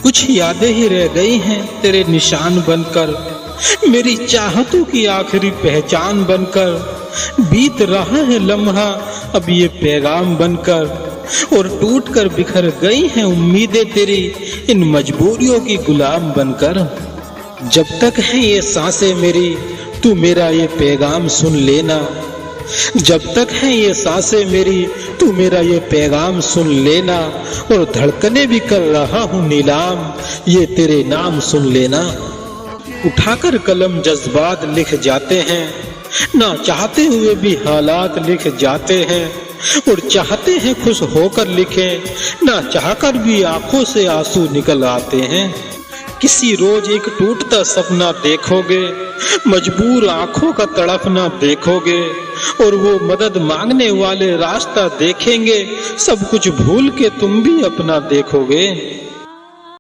कुछ यादें ही रह गई हैं तेरे निशान बनकर, मेरी चाहतों की आखिरी पहचान बनकर। बीत रहा है लम्हा अब ये पैगाम बनकर, और टूट कर बिखर गई हैं उम्मीदें तेरी इन मजबूरियों की गुलाम बनकर। जब तक है ये सांसें मेरी तू मेरा ये पैगाम सुन लेना, जब तक है ये सांसें मेरी तू मेरा ये पैगाम सुन लेना। और धड़कने भी कर रहा हूँ नीलाम, ये तेरे नाम सुन लेना। उठाकर कलम जज्बात लिख जाते हैं, ना चाहते हुए भी हालात लिख जाते हैं। और चाहते हैं खुश होकर लिखें, ना चाहकर भी आंखों से आंसू निकल आते हैं। किसी रोज एक टूटता सपना देखोगे, मजबूर आंखों का तड़पना देखोगे। और वो मदद मांगने वाले रास्ता देखेंगे, सब कुछ भूल के तुम भी अपना देखोगे।